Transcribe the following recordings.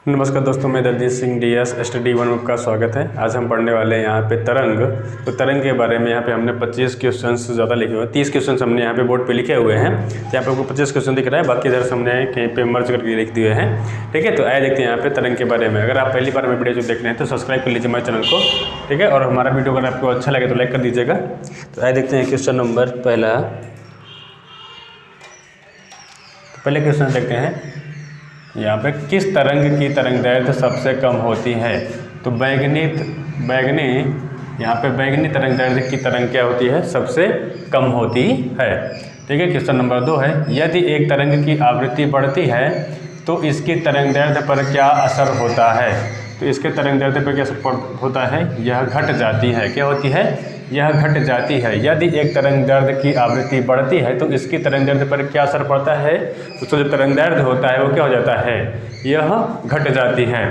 नमस्कार दोस्तों, मैं Daljeet Singh DS study one में आपका स्वागत है। आज हम पढ़ने वाले हैं यहाँ पे तरंग। तो तरंग के बारे में यहाँ पे हमने 25 क्वेश्चन से ज़्यादा लिखे हुए हैं। 30 क्वेश्चन हमने यहाँ पे बोर्ड पे लिखे हुए हैं। यहाँ पे आपको 25 क्वेश्चन दिख रहा है, बाकी इधर से हमने कहीं पे मर्ज करके लिख दिए हैं। ठीक है, तो आइए देखते हैं यहाँ पे तरंग के बारे में। अगर आप पहली बार में वीडियो जो देख रहे हैं तो सब्सक्राइब कर लीजिए हमारे चैनल को। ठीक है, और हमारा वीडियो अगर आपको अच्छा लगे तो लाइक कर दीजिएगा। तो आइए देखते हैं क्वेश्चन नंबर पहला। पहले क्वेश्चन देखते हैं यहाँ पे, किस तरंग की तरंगदैर्घ्य सबसे कम होती है। तो बैगनी यहाँ पे बैगनी तरंगदैर्घ्य की तरंग क्या होती है, सबसे कम होती है। ठीक है, क्वेश्चन नंबर 2 है, यदि एक तरंग की आवृत्ति बढ़ती है तो इसकी तरंगदैर्घ्य पर क्या असर होता है। तो इसके तरंगदैर्घ्य पर क्या असर होता है, यह घट जाती है। क्या होती है, यह घट जाती है। यदि एक तरंगदैर्घ्य की आवृत्ति बढ़ती है तो इसकी तरंगदैर्घ्य पर क्या असर पड़ता है, उसका जो तरंगदैर्घ्य होता है वो क्या हो जाता है, यह घट जाती है।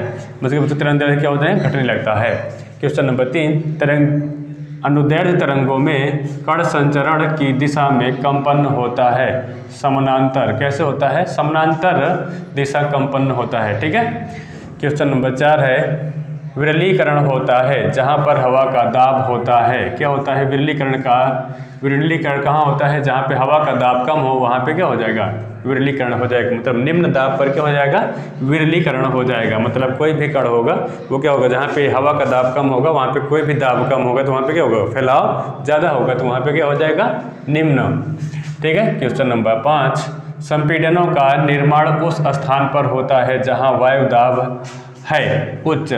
मतलब उसका तरंगदैर्घ्य क्या होता है, घटने लगता है। क्वेश्चन नंबर 3, अनुदैर्घ्य तरंगों में कण संचरण की दिशा में कंपन होता है। समानांतर कैसे होता है, समानांतर दिशा कंपन होता है। ठीक है, क्वेश्चन नंबर 4 है, विरलीकरण होता है जहाँ पर हवा का दाब होता है। क्या होता है, विरलीकरण कहाँ होता है, जहाँ पे हवा का दाब कम हो वहाँ पे क्या हो जाएगा, विरलीकरण हो जाएगा। मतलब निम्न दाब पर क्या हो जाएगा, विरलीकरण हो जाएगा। मतलब कोई भी कण होगा वो क्या होगा, जहाँ पे हवा का दाब कम होगा वहाँ पे कोई भी दाब कम होगा तो वहाँ पे क्या होगा, फैलाव ज़्यादा होगा तो वहाँ पे क्या हो जाएगा, निम्न। ठीक है, क्वेश्चन नंबर 5, संपीड़नों का निर्माण उस स्थान पर होता है जहाँ वायु दाब है उच्च।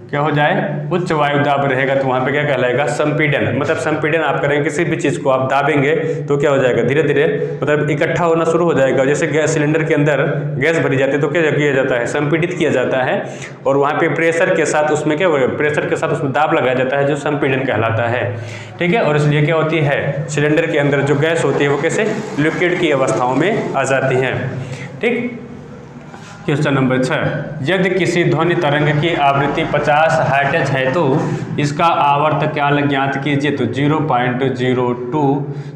क्या हो जाए, उच्च वायु दाब रहेगा तो वहाँ पे क्या कहलाएगा, संपीड़न। मतलब संपीड़न आप करेंगे, किसी भी चीज़ को आप दाबेंगे तो क्या हो जाएगा, धीरे धीरे मतलब इकट्ठा होना शुरू हो जाएगा। जैसे गैस सिलेंडर के अंदर गैस भरी जाती है तो क्या किया जाता है, संपीड़ित किया जाता है। और वहाँ पे प्रेशर के साथ उसमें क्या होगा, प्रेशर के साथ उसमें दाब लगाया जाता है जो संपीड़न कहलाता है। ठीक है, और इसलिए क्या होती है, सिलेंडर के अंदर जो गैस होती है वो कैसे लिक्विड की अवस्थाओं में आ जाती है। ठीक, क्वेश्चन नंबर 6, यदि किसी ध्वनि तरंग की आवृत्ति 50 हर्ट्ज है तो इसका आवर्तकाल ज्ञात कीजिए। तो 0.02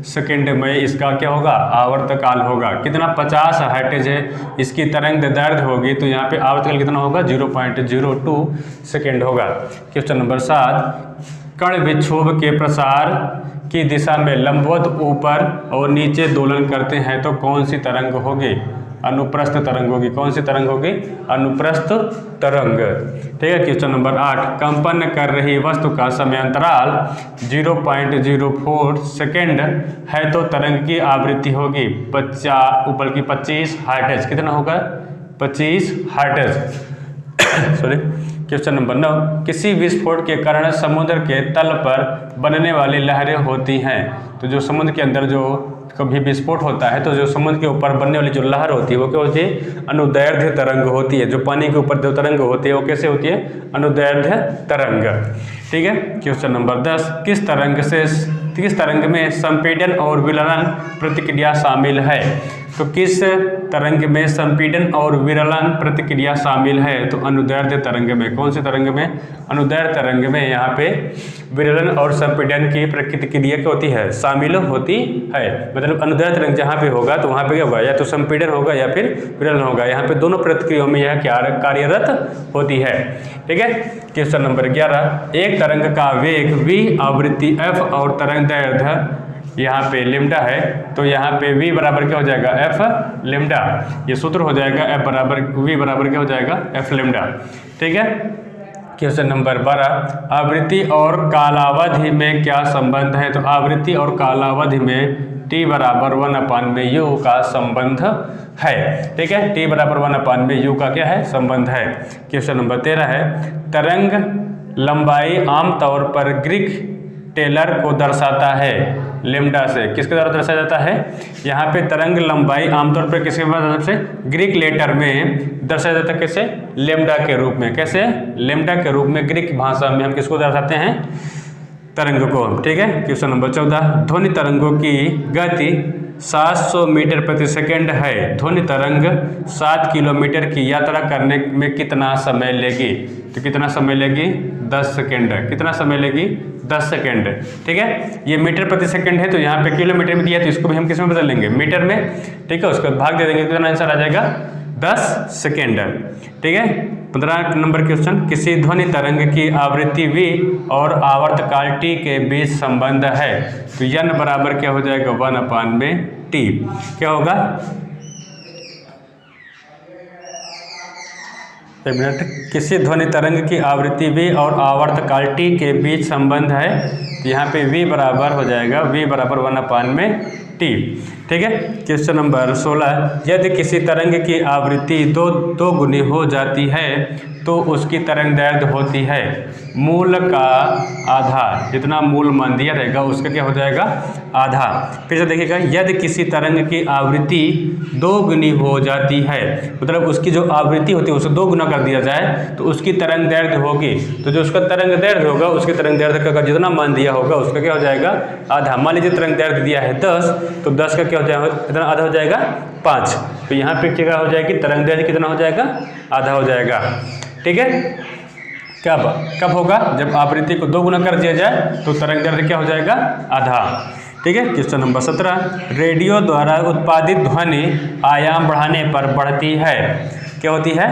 सेकेंड में इसका क्या होगा, आवर्तकाल होगा। कितना, 50 हर्ट्ज है इसकी तरंग दैर्घ्य होगी तो यहाँ पे आवर्तकाल कितना होगा, 0.02 सेकेंड होगा। क्वेश्चन नंबर 7, कण विक्षोभ के प्रसार की दिशा में लंबवत ऊपर और नीचे दोलन करते हैं तो कौन सी तरंग होगी, अनुप्रस्थ तरंग होगी। कौन सी तरंग होगी, अनुप्रस्थ तरंग। ठीक है, क्वेश्चन नंबर 8, कंपन कर रही वस्तु का समयांतराल 0.04 सेकेंड है तो तरंग की आवृत्ति होगी 25 हर्ट्ज। कितना होगा, 25 हर्ट्ज। सॉरी। क्वेश्चन नंबर 9, किसी विस्फोट के कारण समुद्र के तल पर बनने वाली लहरें होती हैं। तो जो समुद्र के अंदर जो कभी विस्फोट होता है तो जो समुद्र के ऊपर बनने वाली जो लहर होती है वो क्या होती है, अनुदैर्घ्य तरंग होती है। जो पानी के ऊपर जो तरंग होती है वो कैसे होती है, अनुदैर्घ्य तरंग। ठीक है, क्वेश्चन नंबर 10, किस तरंग में संपीड़न और विलयन प्रतिक्रिया शामिल है। तो किस तरंग में संपीड़न और विलयन प्रतिक्रिया शामिल है, तो अनुदैर्घ्य तरंग में। कौन सी तरंग में, अनुदैर्घ्य तरंग में यहाँ पे विलयन और संपीड़न की प्रतिक्रिया क्या होती है, शामिल होती है। मतलब अनुदैर्घ्य तरंग जहाँ पे होगा तो वहाँ पे क्या होगा, या तो संपीड़न होगा या फिर विलयन होगा। यहाँ पे दोनों प्रतिक्रियाओं में यह क्या कार्यरत होती है। ठीक है, क्वेश्चन नंबर 11, एक तरंग का वेग v, आवृत्ति f और तरंगदैर्घ्य यहाँ पे लेम्डा है तो यहाँ पे v बराबर क्या हो जाएगा, f लेम्डा। ये सूत्र हो जाएगा f बराबर v बराबर क्या हो जाएगा, f लेम्डा। ठीक है, क्वेश्चन नंबर 12, आवृत्ति और कालावधि में क्या संबंध है। तो आवृत्ति और कालावधि में t बराबर 1/u का संबंध है। ठीक है, t बराबर 1/u का क्या है, संबंध है। क्वेश्चन नंबर 13 है, तरंग लंबाई आमतौर पर ग्रीक टेलर को दर्शाता है लेम्डा से। किसके द्वारा दर्शाया जाता है, यहाँ पे तरंग लंबाई आमतौर पर किसके मदद से, ग्रीक लेटर में दर्शाया जाता है। कैसे, लेम्डा के रूप में। कैसे, लेम्डा के रूप में ग्रीक भाषा में हम किसको दर्शाते हैं, तरंग को। ठीक है, क्वेश्चन नंबर 14, ध्वनि तरंगों की गति 700 मीटर प्रति सेकेंड है। ध्वनि तरंग 7 किलोमीटर की यात्रा करने में कितना समय लेगी। तो कितना समय लेगी, 10 सेकेंड। कितना समय लेगी, 10 सेकेंड। ठीक है, ये मीटर प्रति सेकेंड है तो यहाँ पे किलोमीटर में दिया तो इसको भी हम किस में बदल लेंगे, मीटर में। ठीक है, उसके बाद भाग दे देंगे तो कितना आंसर आ जाएगा, 10 सेकेंड। ठीक है, 15 नंबर क्वेश्चन, किसी ध्वनि तरंग की आवृत्ति v और आवर्तकाल t के बीच संबंध है, तो n बराबर क्या हो जाएगा 1/t। क्या होगा, एक मिनट, किसी ध्वनि तरंग की आवृत्ति v और आवर्तकाल t के बीच संबंध है, तो यहाँ पे v बराबर हो जाएगा v बराबर 1/t। ठीक है, क्वेश्चन नंबर 16, यदि किसी तरंग की आवृत्ति दो गुनी हो जाती है तो उसकी तरंग दैर्ध्य होती है मूल का आधा, जितना मूल मान दिया रहेगा उसका क्या हो जाएगा आधा। फिर से देखिएगा, यदि किसी तरंग की आवृत्ति 2 गुनी हो जाती है, मतलब उसकी जो आवृत्ति होती है उसे 2 गुना कर दिया जाए तो उसकी तरंग दैर्ध्य होगी, तो जो उसका तरंग दैर्ध्य होगा उसके तरंग दैर्ध्य का जितना मान दिया होगा उसका क्या हो जाएगा आधा। मान लीजिए तरंग दैर्ध्य दिया है 10, तो 10 का क्या हो जाएगा, इतना आधा हो जाएगा 5, तो यहाँ पे क्या हो जाएगी तरंग दैर्ध्य कितना हो जाएगा आधा हो जाएगा। ठीक है, कब होगा, जब आवृत्ति को 2 गुना कर दिया जाए तो तरंग दैर्ध्य क्या हो जाएगा आधा। ठीक है, क्वेश्चन नंबर 17, रेडियो द्वारा उत्पादित ध्वनि आयाम बढ़ाने पर बढ़ती है। क्या होती है,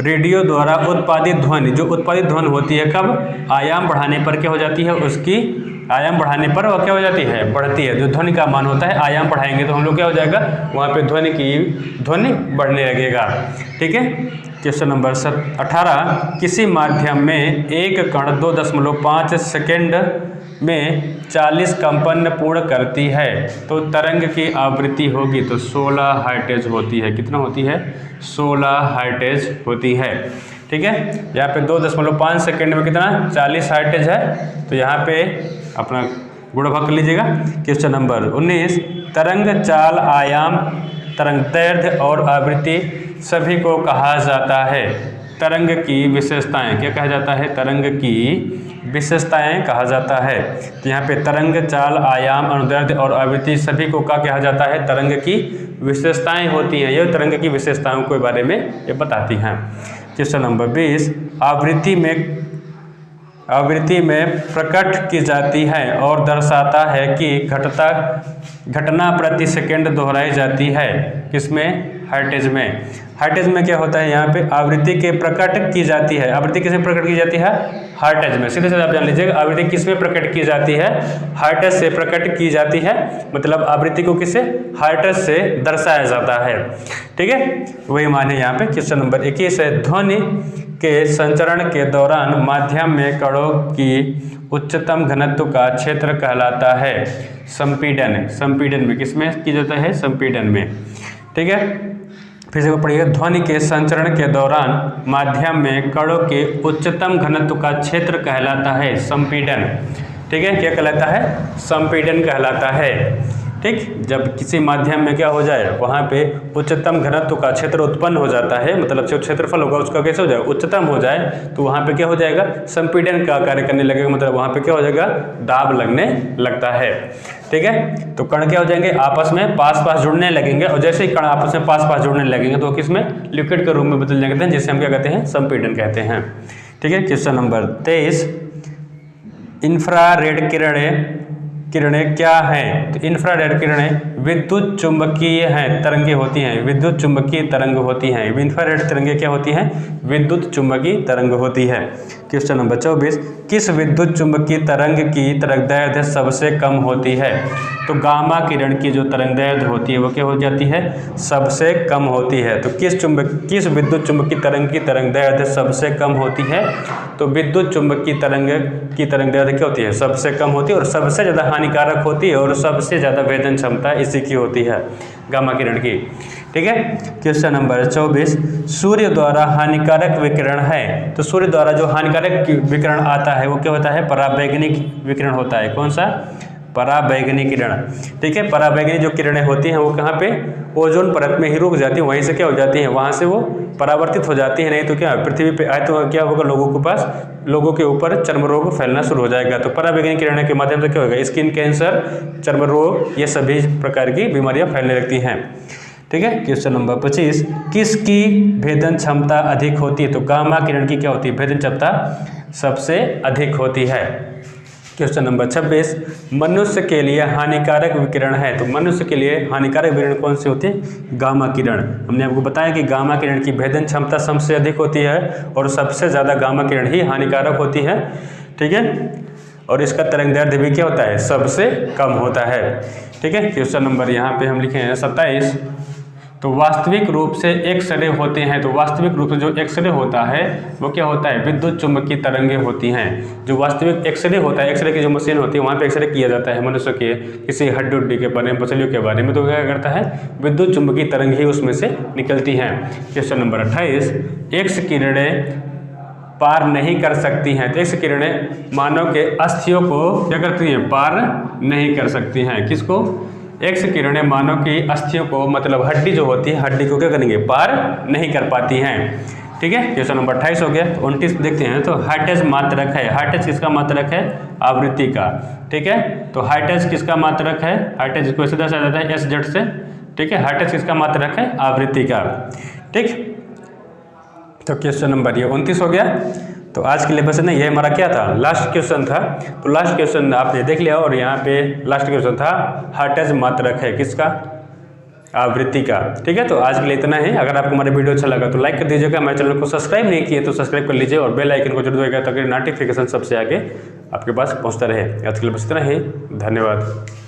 रेडियो द्वारा उत्पादित ध्वनि, जो उत्पादित ध्वनि होती है कब आयाम बढ़ाने पर क्या हो जाती है, उसकी आयाम बढ़ाने पर वह क्या हो जाती है बढ़ती है। जो ध्वनि का मान होता है आयाम बढ़ाएंगे तो हम लोग क्या हो जाएगा वहाँ पे ध्वनि बढ़ने लगेगा। ठीक है, क्वेश्चन नंबर 18, किसी माध्यम में एक कण 2.5 सेकेंड में 40 कंपन पूर्ण करती है, तो तरंग की आवृत्ति होगी तो 16 हर्ट्ज होती है। कितना होती है 16 हर्ट्ज होती है। ठीक है, यहाँ पे 2.5 सेकेंड में कितना 40 हर्ट्ज है, तो यहाँ पे अपना गुणा कर लीजिएगा। क्वेश्चन नंबर 19, तरंग चाल आयाम तरंग दैर्ध्य और आवृत्ति सभी को कहा जाता है तरंग की विशेषताएं। क्या कहा जाता है, तरंग की विशेषताएं कहा जाता है। तो यहाँ पे तरंग चाल आयाम अनुदैर्ध्य और आवृत्ति सभी को क्या कहा जाता है तरंग की विशेषताएं होती हैं, ये तरंग की विशेषताओं के बारे में ये बताती हैं। क्वेश्चन नंबर 20, आवृत्ति में प्रकट की जाती है और दर्शाता है कि घटना प्रति सेकंड दोहराई जाती है। किसमें, हर्ट्ज में। हर्ट्ज में क्या होता है, यहाँ पे आवृत्ति के प्रकट की जाती है। आवृत्ति किसमें प्रकट की जाती है, हर्ट्ज में। सीधे सीधे आप जान लीजिएगा, आवृत्ति किसमें प्रकट की जाती है, हर्ट्ज से प्रकट की जाती है, मतलब आवृत्ति को किससे हर्ट्ज से दर्शाया जाता है। ठीक है, वही मान है यहाँ पे। क्वेश्चन नंबर 21 है, ध्वनि के संचरण के दौरान माध्यम में कणों की उच्चतम घनत्व का क्षेत्र कहलाता है संपीड़न। संपीड़न में किसमें की जाता है, संपीड़न में। ठीक है, फिर से पढ़िए, ध्वनि के संचरण के दौरान माध्यम में कणों के उच्चतम घनत्व का क्षेत्र कहलाता है संपीड़न। ठीक है, क्या कहलाता है, संपीड़न कहलाता है। ठीक, जब किसी माध्यम में क्या हो जाए वहाँ पे उच्चतम घनत्व का क्षेत्र उत्पन्न हो जाता है, मतलब जो क्षेत्रफल होगा उसका कैसे हो जाए उच्चतम हो जाए, तो वहाँ पे क्या हो जाएगा संपीड़न का कार्य करने लगेगा, मतलब वहाँ पे क्या हो जाएगा दाब लगने लगता है। ठीक है, तो कण क्या हो जाएंगे आपस में पास जुड़ने लगेंगे, और जैसे ही कण आपस में पास जुड़ने लगेंगे तो किसमें लिक्विड के रूप में बदल जाते हैं, जिसे हम क्या कहते हैं संपीड़न कहते हैं। ठीक है, क्वेश्चन नंबर 23, इंफ्रारेड किरणें क्या हैं, तो इंफ्रारेड किरणें विद्युत चुंबकीय हैं तरंगे होती हैं, विद्युत चुंबकीय तरंग होती हैं। इंफ्रारेड तरंगे क्या होती हैं, विद्युत चुंबकीय तरंग होती है। क्वेश्चन नंबर 24, किस विद्युत चुंबकीय तरंग की तरंगदैर्ध्य सबसे कम होती है, तो गामा किरण की जो तरंगदैर्ध्य होती है वो क्या हो जाती है सबसे कम होती है। तो किस विद्युत चुंबकीय तरंग की तरंगदैर्ध्य सबसे कम होती है, तो विद्युत चुंबकीय तरंग की तरंगदैर्ध्य क्या होती है सबसे कम होती है, और सबसे ज़्यादा हानिकारक होती है, और सबसे ज़्यादा भेदन क्षमता इसी की होती है गामा किरण की। ठीक है, क्वेश्चन नंबर 24, सूर्य द्वारा हानिकारक विकिरण है, तो सूर्य द्वारा जो हानिकारक विकिरण आता है वो क्या होता है पराबैंगनी विकिरण होता है। कौन सा, पराबैंगनी किरण। ठीक है, पराबैंगनी जो किरणें होती हैं वो कहाँ पे ओजोन परत में ही रुक जाती हैं, वहीं से क्या हो जाती हैं वहाँ से वो परावर्तित हो जाती है, नहीं तो क्या पृथ्वी पे आए तो क्या होगा लोगों के ऊपर चर्म रोग फैलना शुरू हो जाएगा। तो पराबैंगनी किरणों के माध्यम से क्या होगा स्किन कैंसर, चर्म रोग, ये सभी प्रकार की बीमारियां फैलने लगती हैं। ठीक है, क्वेश्चन नंबर 25, किसकी भेदन क्षमता अधिक होती है, तो गामा किरण की क्या होती है भेदन क्षमता सबसे अधिक होती है। क्वेश्चन नंबर 26, मनुष्य के लिए हानिकारक विकिरण है। तो मनुष्य के लिए हानिकारक विकिरण कौन से होते हैं? गामा किरण। हमने आपको बताया कि गामा किरण की भेदन क्षमता सबसे अधिक होती है और सबसे ज़्यादा गामा किरण ही हानिकारक होती है, ठीक है। और इसका तरंगदैर्ध्य भी क्या होता है? सबसे कम होता है, ठीक है। क्वेश्चन नंबर यहाँ पे हम लिखे हैं 27, तो वास्तविक रूप से एक्स-रे होते हैं। तो वास्तविक रूप से जो एक्स-रे होता है वो क्या होता है? विद्युत चुम्बकीय तरंगें होती हैं। जो वास्तविक एक्स-रे होता है, एक्स-रे की जो मशीन होती है वहाँ पे एक्स-रे किया जाता है मनुष्य के किसी हड्डी उड्डी के बारे में, पसलियों के बारे में, तो क्या करता है? विद्युत चुम्बकीय तरंग ही उसमें से निकलती हैं। क्वेश्चन नंबर 28, एक्स किरणें पार नहीं कर सकती हैं। तो एक्स किरणें मानव के अस्थियों को क्या करती हैं? पार नहीं कर सकती हैं। किसको? एक्स किरणें मानव की अस्थियों को, मतलब हड्डी जो होती है, हड्डी को क्या करेंगे? पार नहीं कर पाती हैं, ठीक है। क्वेश्चन नंबर 28 हो गया। 29 देखते हैं। तो हाइटेज मात्रक है। हाइटेज किसका मात्रक है? आवृत्ति का, ठीक है। तो हाइटेज किसका मात्रक है? हाइटेज को ऐसे दर्शाया जाता है एस जेड से, ठीक है। हाइटेज किसका मात्रक है? आवृत्ति का, ठीक। तो क्वेश्चन नंबर ये 29 हो गया। तो आज के लिए बस नहीं, ये हमारा क्या था? लास्ट क्वेश्चन था। तो लास्ट क्वेश्चन आपने देख लिया और यहाँ पे लास्ट क्वेश्चन था हाइटेज मात्रक है किसका? आवृत्ति का, ठीक है। तो आज के लिए इतना ही। अगर आपको हमारा वीडियो अच्छा लगा तो लाइक कर दीजिएगा। हमारे चैनल को सब्सक्राइब नहीं किए तो सब्सक्राइब कर लीजिए और बेल आइकन को जरूर दबाइएगा ताकि नोटिफिकेशन सबसे आगे आपके पास पहुँचता रहे। आज के लिए बस इतना ही। धन्यवाद।